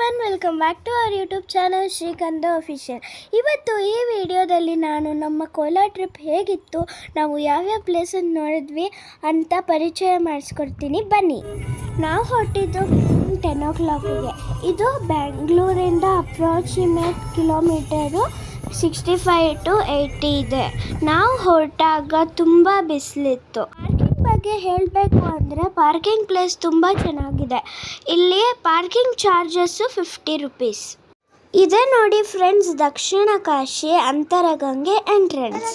Everyone, welcome back to our YouTube channel Shrikanda official. ಇವತ್ತು ಈ ವಿಡಿಯೋದಲ್ಲಿ ನಾನು ನಮ್ಮ ಕೋಲಾರ ಟ್ರಿಪ್ ಹೇಗಿತ್ತು, ನಾವು ಯಾವ್ಯಾವ ಪ್ಲೇಸನ್ನು ನೋಡಿದ್ವಿ ಅಂತ ಪರಿಚಯ ಮಾಡಿಸ್ಕೊಡ್ತೀನಿ, ಬನ್ನಿ. ನಾವು ಹೊರಟಿದ್ದು 10 o'clock. ಇದು ಬೆಂಗಳೂರಿಂದ ಅಪ್ರಾಕ್ಸಿಮೇಟ್ ಕಿಲೋಮೀಟರು 65 to 80 ಇದೆ. ನಾವು ಹೊರಟಾಗ ತುಂಬ ಬಿಸಿಲಿತ್ತು. ಬಗ್ಗೆ ಹೇಳಬೇಕು ಅಂದರೆ ಪಾರ್ಕಿಂಗ್ ಪ್ಲೇಸ್ ತುಂಬ ಚೆನ್ನಾಗಿದೆ. ಇಲ್ಲಿ ಪಾರ್ಕಿಂಗ್ ಚಾರ್ಜಸ್ಸು 50 rupees. ಇದೇ ನೋಡಿ ಫ್ರೆಂಡ್ಸ್, ದಕ್ಷಿಣ ಕಾಶಿ ಅಂತರಗಂಗೆ ಎಂಟ್ರೆನ್ಸ್.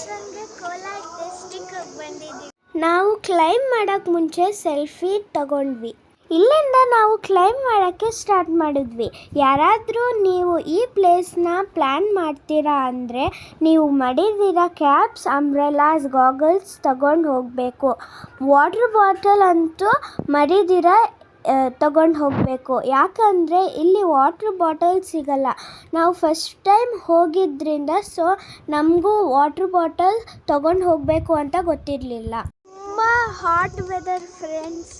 ನಾವು ಕ್ಲೈಮ್ ಮಾಡೋಕ್ಕೆ ಮುಂಚೆ ಸೆಲ್ಫಿ ತಗೊಂಡ್ವಿ. ಇಲ್ಲಿಂದ ನಾವು ಕ್ಲೈಮ್ ಮಾಡೋಕ್ಕೆ ಸ್ಟಾರ್ಟ್ ಮಾಡಿದ್ವಿ. ಯಾರಾದರೂ ನೀವು ಈ ಪ್ಲೇಸ್ನ ಪ್ಲ್ಯಾನ್ ಮಾಡ್ತೀರಾ ಅಂದರೆ ನೀವು ಮಡಿದಿರೋ ಕ್ಯಾಪ್ಸ್, ಅಂಬ್ರೆಲಾಸ್, ಗಾಗಲ್ಸ್ ತಗೊಂಡು ಹೋಗಬೇಕು. ವಾಟರ್ ಬಾಟಲ್ ಅಂತೂ ಮಡಿದಿರ ತಗೊಂಡು ಹೋಗಬೇಕು, ಯಾಕಂದರೆ ಇಲ್ಲಿ ವಾಟರ್ ಬಾಟಲ್ ಸಿಗಲ್ಲ. ನಾವು ಫಸ್ಟ್ ಟೈಮ್ ಹೋಗಿದ್ದರಿಂದ ನಮಗೂ ವಾಟರ್ ಬಾಟಲ್ ತಗೊಂಡು ಹೋಗಬೇಕು ಅಂತ ಗೊತ್ತಿರಲಿಲ್ಲ. ತುಂಬ ಹಾಟ್ ವೆದರ್ ಫ್ರೆಂಡ್ಸ್,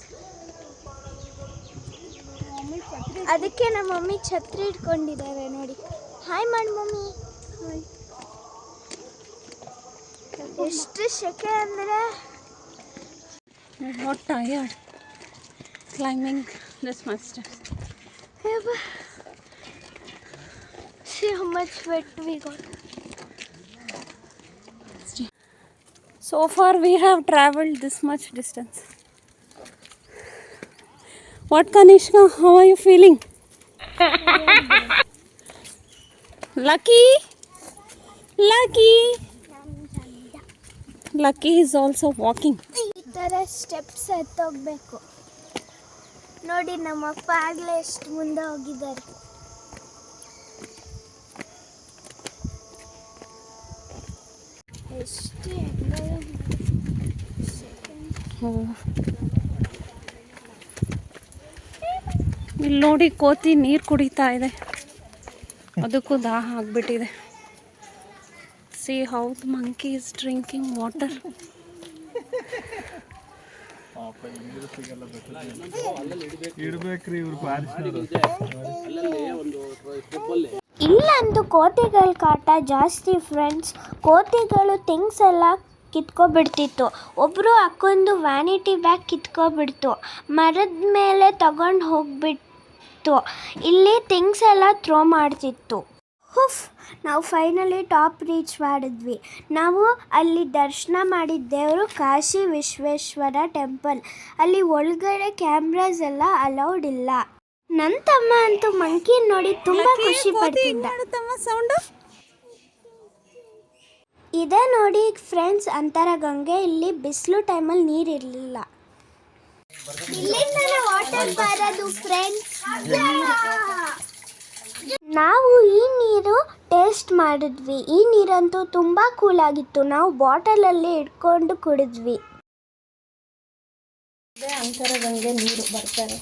ಅದಕ್ಕೆ ನಮ್ಮ ಮಮ್ಮಿ ಛತ್ರಿ ಇಟ್ಕೊಂಡಿದ್ದಾರೆ ನೋಡಿ. ಹಾಯ್ ಮಾಡಿ ಮಮ್ಮಿ. ಎಷ್ಟು ಸೆಕೆ ಅಂದರೆ not tired climbing this much steps. See how much sweat we got. So far we have traveled this much distance. What, Kanishka, how are you feeling? Lucky is also walking. ಈ ಥರ steps ಹತ್ತೋಗ್ಬೇಕು ನೋಡಿ. ನಮ್ಮಪ್ಪ ಆಗಲೇ ಎಷ್ಟು ಮುಂದೆ ಹೋಗಿದ್ದಾರೆ. ಎಷ್ಟು ಇಲ್ಲಿ ನೋಡಿ, ಕೋತಿ ನೀರು ಕುಡಿತಾ ಇದೆ, ಅದಕ್ಕೂ ದಾಹ ಆಗಿಬಿಟ್ಟಿದೆ. See how the monkey is drinking water. ಇಲ್ಲಂತೂ ಕೋತಿಗಳ ಕಾಟ ಜಾಸ್ತಿ ಫ್ರೆಂಡ್ಸ್. ಕೋತಿಗಳು ಥಿಂಗ್ಸ್ ಎಲ್ಲ ಕಿತ್ಕೊಬಿಡ್ತಿತ್ತು. ಒಬ್ಬರು ಅಕ್ಕೊಂದು ವ್ಯಾನಿಟಿ ಬ್ಯಾಗ್ ಕಿತ್ಕೊಬಿಡ್ತು, ಮರದ ಮೇಲೆ ತಗೊಂಡು ಹೋಗ್ಬಿಟ್ಟು ಇಲ್ಲಿ ಥಿಂಗ್ಸ್ ಎಲ್ಲ ಥ್ರೋ ಮಾಡ್ತಿತ್ತು. ನಾವು ಫೈನಲಿ ಟಾಪ್ ರೀಚ್ ಮಾಡಿದ್ವಿ. ನಾವು ಅಲ್ಲಿ ದರ್ಶನ ಮಾಡಿದ ದೇವರು ಕಾಶಿ ವಿಶ್ವೇಶ್ವರ ಟೆಂಪಲ್. ಅಲ್ಲಿ ಒಳಗಡೆ ಕ್ಯಾಮ್ರಾಸ್ ಎಲ್ಲ ಅಲೌಡ್ ಇಲ್ಲ. ನನ್ನ ತಮ್ಮ ಅಂತೂ ಮಂಕಿ ನೋಡಿ ತುಂಬ ಖುಷಿ ಪಡ್ತಿದ್ದ. ಇದೇ ನೋಡಿ ಫ್ರೆಂಡ್ಸ್ ಅಂತರಗಂಗೆ. ಇಲ್ಲಿ ಬಿಸಿಲು ಟೈಮಲ್ಲಿ ನೀರಿರಲಿಲ್ಲ. ಇಲ್ಲಿಂದ ವಾಟರ್ ಬರೋದು ಫ್ರೆಂಡ್ಸ್. ನಾವು ಈ ನೀರು ಟೇಸ್ಟ್ ಮಾಡಿದ್ವಿ. ಈ ನೀರಂತೂ ತುಂಬ ಕೂಲಾಗಿತ್ತು. ನಾವು ಬಾಟಲಲ್ಲಿ ಇಟ್ಕೊಂಡು ಕುಡಿದ್ವಿ. ಅಂತರಗಂಗೆ ನೀರು ಬರ್ತಾರೆ.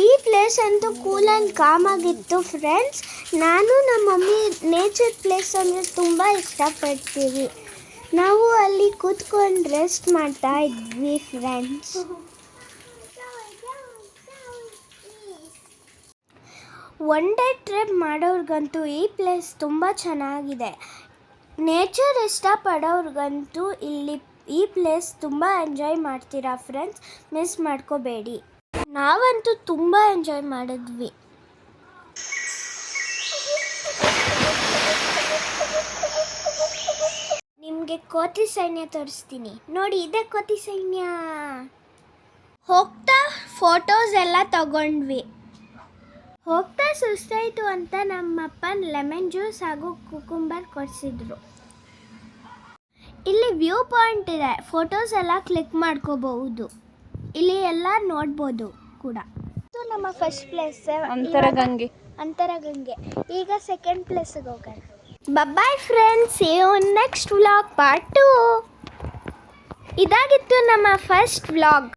ಈ ಪ್ಲೇಸ್ ಅಂತೂ ಕೂಲ್ ಆ್ಯಂಡ್ ಕಾಮ್ ಆಗಿತ್ತು ಫ್ರೆಂಡ್ಸ್. ನಾನು ನಮ್ಮ ಮಮ್ಮಿ ನೇಚರ್ ಪ್ಲೇಸ್ ಅಂದರೆ ತುಂಬ ಇಷ್ಟಪಡ್ತೀವಿ. ನಾವು ಅಲ್ಲಿ ಕೂತ್ಕೊಂಡು ರೆಸ್ಟ್ ಮಾಡ್ತಾ ಇದ್ವಿ ಫ್ರೆಂಡ್ಸ್. ಒನ್ ಡೇ ಟ್ರಿಪ್ ಮಾಡೋರ್ಗಂತೂ ಈ ಪ್ಲೇಸ್ ತುಂಬ ಚೆನ್ನಾಗಿದೆ. ನೇಚರ್ ಇಷ್ಟಪಡೋರ್ಗಂತೂ ಈ ಪ್ಲೇಸ್ ತುಂಬ ಎಂಜಾಯ್ ಮಾಡ್ತೀರಾ ಫ್ರೆಂಡ್ಸ್, ಮಿಸ್ ಮಾಡ್ಕೋಬೇಡಿ. ನಾವಂತೂ ತುಂಬ ಎಂಜಾಯ್ ಮಾಡಿದ್ವಿ. ನಿಮಗೆ ಕೋತಿ ಸೈನ್ಯ ತೋರಿಸ್ತೀನಿ ನೋಡಿ. ಇದೇ ಕೋತಿ ಸೈನ್ಯ. ಹೋಗ್ತಾ ಫೋಟೋಸ್ ಎಲ್ಲ ತಗೊಂಡ್ವಿ. ಹೋಗ್ತಾ ಸುಸ್ತಾಯಿತು ಅಂತ ನಮ್ಮಪ್ಪ ಲೆಮನ್ ಜ್ಯೂಸ್ ಹಾಗೂ ಕುಕುಂಬರ್ ಕೊಡಿಸಿದ್ರು. ಇಲ್ಲಿ ವ್ಯೂ ಪಾಯಿಂಟ್ ಇದೆ, ಫೋಟೋಸ್ ಎಲ್ಲ ಕ್ಲಿಕ್ ಮಾಡ್ಕೋಬಹುದು. ಇಲ್ಲಿ ಎಲ್ಲ ನೋಡ್ಬೋದು ಕೂಡ. ಇದು ನಮ್ಮ ಫಸ್ಟ್ ಪ್ಲೇಸ್ ಅಂತರಗಂಗೆ. ಈಗ ಸೆಕೆಂಡ್ ಪ್ಲೇಸಿಗೆ ಹೋಗೋಣ. Bye friends, see you in next vlog part 2. ಇದಾಗಿತ್ತು ನಮ್ಮ ಫಸ್ಟ್ ವ್ಲಾಗ್.